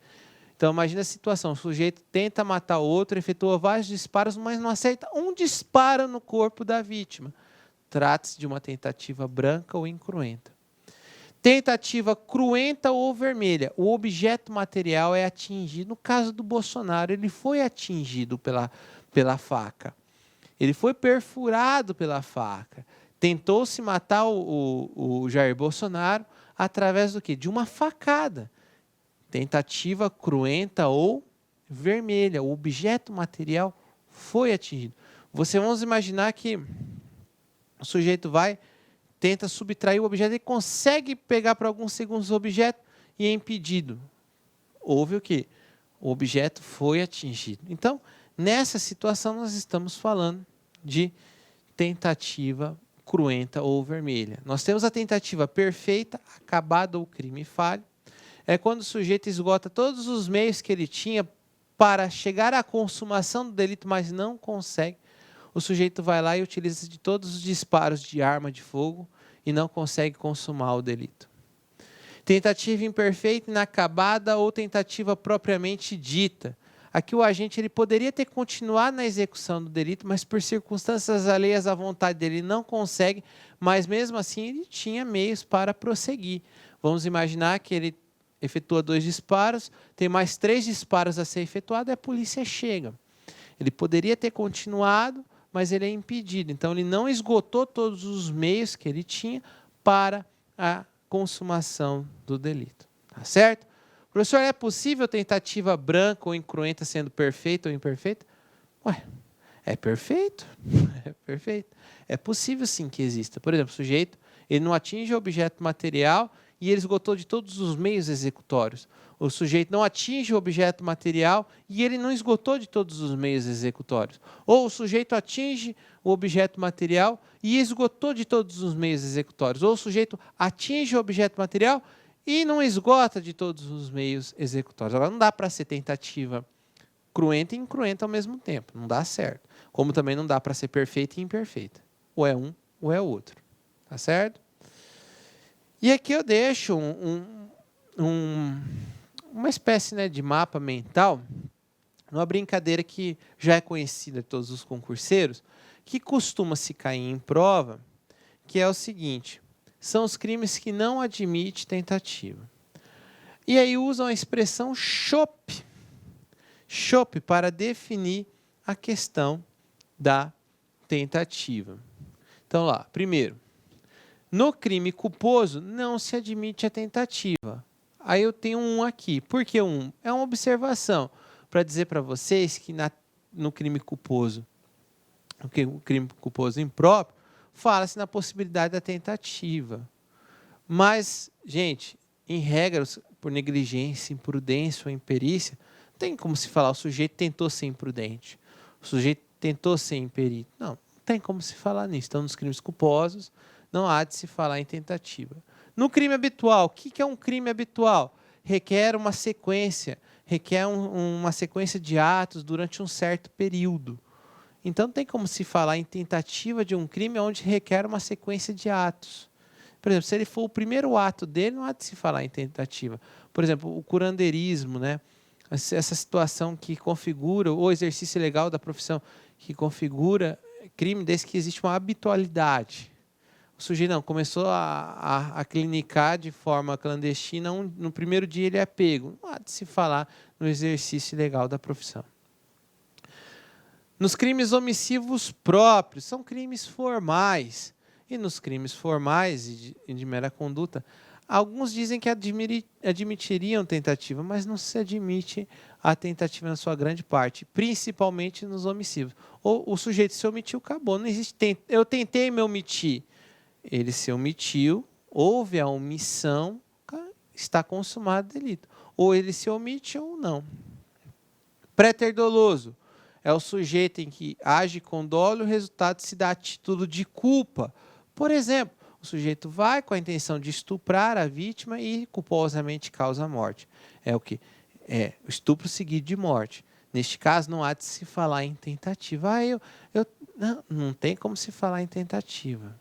Então, imagina a situação, o sujeito tenta matar outro, efetua vários disparos, mas não acerta um disparo no corpo da vítima. Trata-se de uma tentativa branca ou incruenta. Tentativa cruenta ou vermelha. O objeto material é atingido. No caso do Bolsonaro, ele foi atingido pela faca. Ele foi perfurado pela faca. Tentou-se matar o Jair Bolsonaro através do quê? De uma facada. Tentativa cruenta ou vermelha. O objeto material foi atingido. Vamos imaginar que O sujeito vai, tenta subtrair o objeto, ele consegue pegar por alguns segundos o objeto e é impedido. Houve o quê? O objeto foi atingido. Então, nessa situação, nós estamos falando de tentativa cruenta ou vermelha. Nós temos a tentativa perfeita, acabada ou crime falho. É quando o sujeito esgota todos os meios que ele tinha para chegar à consumação do delito, mas não consegue. O sujeito vai lá e utiliza de todos os disparos de arma de fogo e não consegue consumar o delito. Tentativa imperfeita, inacabada ou tentativa propriamente dita. Aqui o agente ele poderia ter continuado na execução do delito, mas por circunstâncias alheias à vontade dele não consegue, mas mesmo assim ele tinha meios para prosseguir. Vamos imaginar que ele efetua 2 disparos, tem mais 3 disparos a ser efetuado e a polícia chega. Ele poderia ter continuado, mas ele é impedido. Então ele não esgotou todos os meios que ele tinha para a consumação do delito. Tá certo? Professor, é possível tentativa branca ou incruenta sendo perfeita ou imperfeita? Ué, é perfeito. É perfeito. É possível sim que exista. Por exemplo, o sujeito ele não atinge o objeto material e ele esgotou de todos os meios executórios. O sujeito não atinge o objeto material e ele não esgotou de todos os meios executórios. Ou o sujeito atinge o objeto material e esgotou de todos os meios executórios. Ou o sujeito atinge o objeto material e não esgota de todos os meios executórios. Agora, não dá para ser tentativa cruenta e incruenta ao mesmo tempo. Não dá certo. Como também não dá para ser perfeita e imperfeita. Ou é um ou é o outro. Tá certo? E aqui eu deixo uma espécie, né, de mapa mental, uma brincadeira que já é conhecida de todos os concurseiros, que costuma se cair em prova, que é o seguinte: são os crimes que não admitem tentativa. E aí usam a expressão chope para definir a questão da tentativa. Então lá, primeiro, no crime culposo não se admite a tentativa. Aí eu tenho um aqui. Por que um? É uma observação para dizer para vocês que no crime culposo, o crime culposo impróprio, fala-se na possibilidade da tentativa. Mas, gente, em regras, por negligência, imprudência ou imperícia, não tem como se falar o sujeito tentou ser imprudente, o sujeito tentou ser imperito. Não tem como se falar nisso. Então, nos crimes culposos, não há de se falar em tentativa. No crime habitual, o que é um crime habitual? Requer uma sequência, uma sequência de atos durante um certo período. Então, não tem como se falar em tentativa de um crime onde requer uma sequência de atos. Por exemplo, se ele for o primeiro ato dele, não há de se falar em tentativa. Por exemplo, o curandeirismo, né? Essa situação que configura o exercício ilegal da profissão, que configura crime desde que existe uma habitualidade. O sujeito não, começou a clinicar de forma clandestina, no primeiro dia ele é pego. Não há de se falar no exercício ilegal da profissão. Nos crimes omissivos próprios, são crimes formais. E nos crimes formais e de mera conduta, alguns dizem que admitiriam tentativa, mas não se admite a tentativa na sua grande parte, principalmente nos omissivos. Ou o sujeito se omitiu, acabou. Não existe eu tentei me omitir. Ele se omitiu, houve a omissão, está consumado o delito. Ou ele se omite ou não. Préter doloso é o sujeito em que age com dolo e o resultado se dá a título de culpa. Por exemplo, o sujeito vai com a intenção de estuprar a vítima e culposamente causa a morte. É o que? É o estupro seguido de morte. Neste caso, não há de se falar em tentativa. Não tem como se falar em tentativa.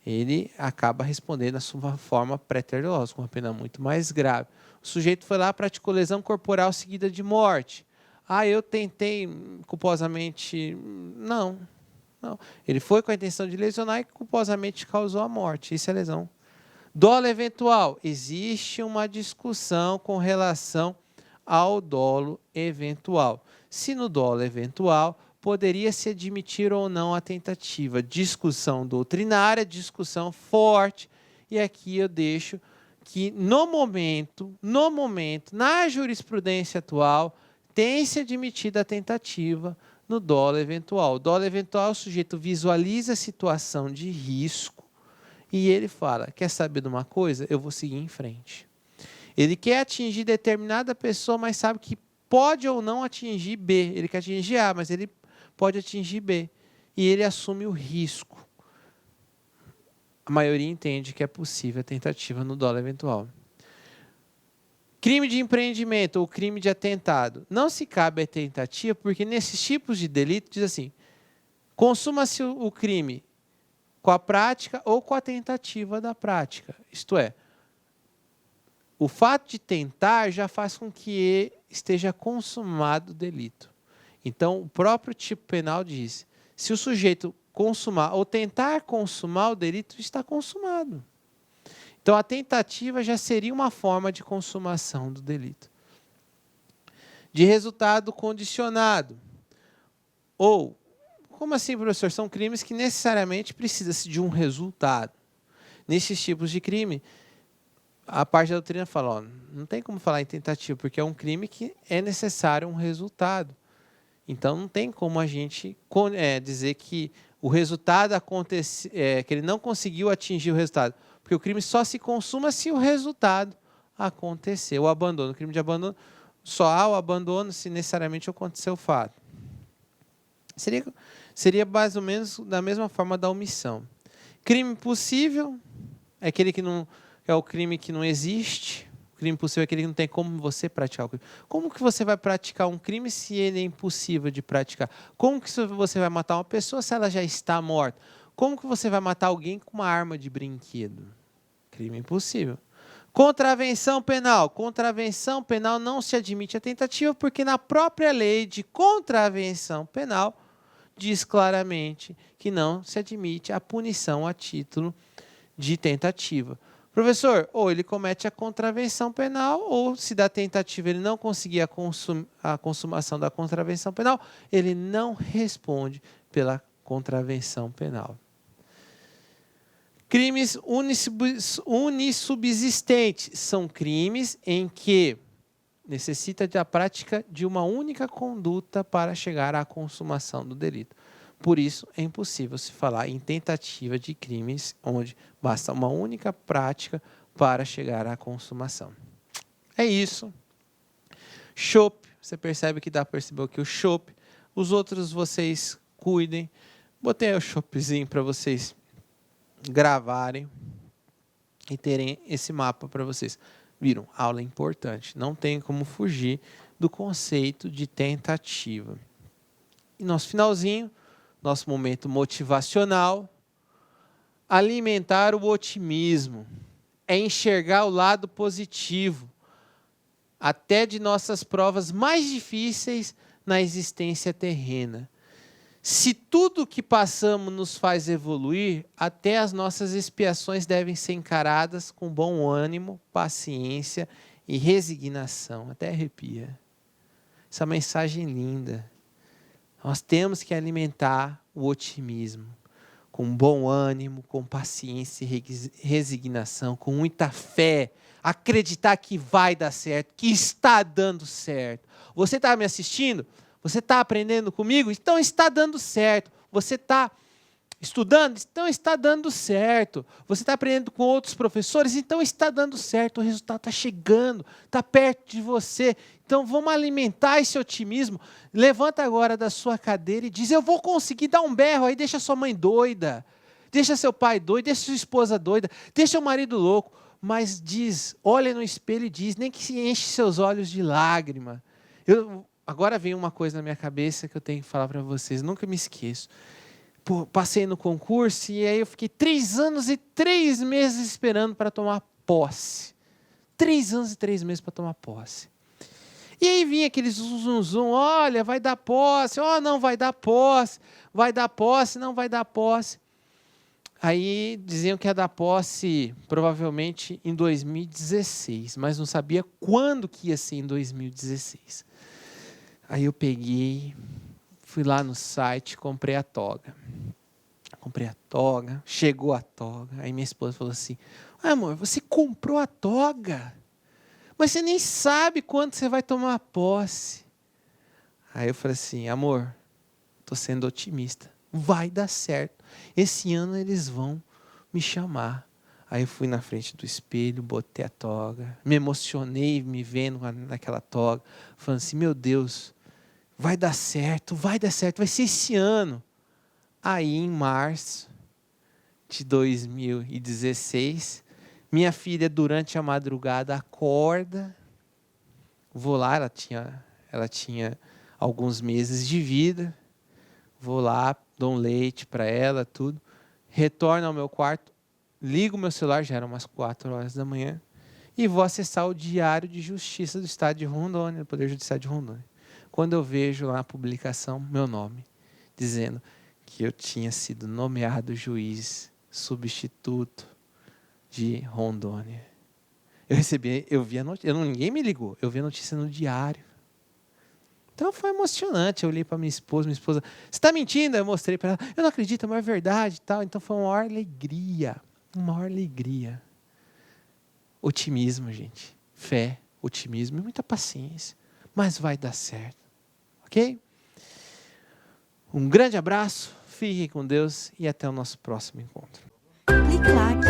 Ele acaba respondendo na sua forma préter-dolosa, com uma pena muito mais grave. O sujeito foi lá, praticou lesão corporal seguida de morte. Eu tentei culposamente... Não. Ele foi com a intenção de lesionar e culposamente causou a morte. Isso é lesão. Dolo eventual. Existe uma discussão com relação ao dolo eventual. Se no dolo eventual poderia se admitir ou não a tentativa. Discussão doutrinária, discussão forte. E aqui eu deixo que no momento, na jurisprudência atual, tem-se admitido a tentativa no dolo eventual. O dolo eventual, o sujeito visualiza a situação de risco e ele fala, quer saber de uma coisa? Eu vou seguir em frente. Ele quer atingir determinada pessoa, mas sabe que pode ou não atingir B. Ele quer atingir A, mas ele pode atingir B. E ele assume o risco. A maioria entende que é possível a tentativa no dolo eventual. Crime de empreendimento ou crime de atentado. Não se cabe a tentativa, porque nesses tipos de delito diz assim, consuma-se o crime com a prática ou com a tentativa da prática. Isto é, o fato de tentar já faz com que esteja consumado o delito. Então, o próprio tipo penal diz, se o sujeito consumar ou tentar consumar o delito, está consumado. Então, a tentativa já seria uma forma de consumação do delito. De resultado condicionado. Ou, como assim, professor? São crimes que necessariamente precisam-se de um resultado. Nesses tipos de crime, a parte da doutrina fala, ó, não tem como falar em tentativa, porque é um crime que é necessário um resultado. Então, não tem como a gente dizer que o resultado acontece, que ele não conseguiu atingir o resultado. Porque o crime só se consuma se o resultado acontecer. O abandono, o crime de abandono, só há o abandono se necessariamente aconteceu o fato. Seria mais ou menos da mesma forma da omissão. Crime possível é aquele que não é o crime que não existe. O crime possível é aquele que não tem como você praticar o crime. Como que você vai praticar um crime se ele é impossível de praticar? Como que você vai matar uma pessoa se ela já está morta? Como que você vai matar alguém com uma arma de brinquedo? Crime impossível. Contravenção penal. Contravenção penal não se admite a tentativa, porque na própria lei de contravenção penal diz claramente que não se admite a punição a título de tentativa. Professor, ou ele comete a contravenção penal, ou se da tentativa ele não conseguir a consumação da contravenção penal, ele não responde pela contravenção penal. Crimes unissubsistentes são crimes em que necessita da prática de uma única conduta para chegar à consumação do delito. Por isso, é impossível se falar em tentativa de crimes onde basta uma única prática para chegar à consumação. É isso. Chope, você percebe que dá para perceber que o chope, os outros vocês cuidem. Botei o chopezinho para vocês gravarem e terem esse mapa para vocês. Viram? Aula importante. Não tem como fugir do conceito de tentativa. E nosso finalzinho, nosso momento motivacional, alimentar o otimismo, é enxergar o lado positivo, até de nossas provas mais difíceis na existência terrena. Se tudo que passamos nos faz evoluir, até as nossas expiações devem ser encaradas com bom ânimo, paciência e resignação. Até arrepia. Essa mensagem linda. Nós temos que alimentar o otimismo com bom ânimo, com paciência e resignação, com muita fé, acreditar que vai dar certo, que está dando certo. Você está me assistindo? Você está aprendendo comigo? Então está dando certo. Você está estudando? Então está dando certo. Você está aprendendo com outros professores? Então está dando certo. O resultado está chegando, está perto de você. Então vamos alimentar esse otimismo. Levanta agora da sua cadeira e diz, eu vou conseguir, dar um berro aí, deixa sua mãe doida, deixa seu pai doido, deixa sua esposa doida, deixa o marido louco. Mas diz, olha no espelho e diz, nem que se enche seus olhos de lágrima. Agora vem uma coisa na minha cabeça que eu tenho que falar para vocês, nunca me esqueço. Pô, passei no concurso e aí eu fiquei 3 anos e 3 meses esperando para tomar posse. 3 anos e 3 meses para tomar posse. E aí vinha aquele zum, olha, vai dar posse, não vai dar posse, não vai dar posse. Aí diziam que ia dar posse provavelmente em 2016, mas não sabia quando que ia ser em 2016. Aí eu peguei, fui lá no site, comprei a toga. Chegou a toga. Aí minha esposa falou assim, amor, você comprou a toga? Mas você nem sabe quando você vai tomar posse. Aí eu falei assim, amor, estou sendo otimista. Vai dar certo. Esse ano eles vão me chamar. Aí eu fui na frente do espelho, botei a toga, me emocionei me vendo naquela toga, falando assim, meu Deus, vai dar certo, vai ser esse ano. Aí em março de 2016, minha filha durante a madrugada acorda, vou lá, ela tinha alguns meses de vida, vou lá, dou um leite para ela, tudo, retorno ao meu quarto, ligo meu celular, já eram umas 4 horas da manhã, e vou acessar o Diário de Justiça do Estado de Rondônia, do Poder Judiciário de Rondônia. Quando eu vejo lá a publicação, meu nome, dizendo que eu tinha sido nomeado juiz substituto de Rondônia. Eu vi a notícia, ninguém me ligou, eu vi a notícia no diário. Então foi emocionante, eu olhei para minha esposa, você está mentindo? Eu mostrei para ela, eu não acredito, mas é verdade. Tal. Então foi uma maior alegria. Otimismo, gente. Fé, otimismo e muita paciência. Mas vai dar certo, ok? Um grande abraço, fiquem com Deus e até o nosso próximo encontro. Clique like.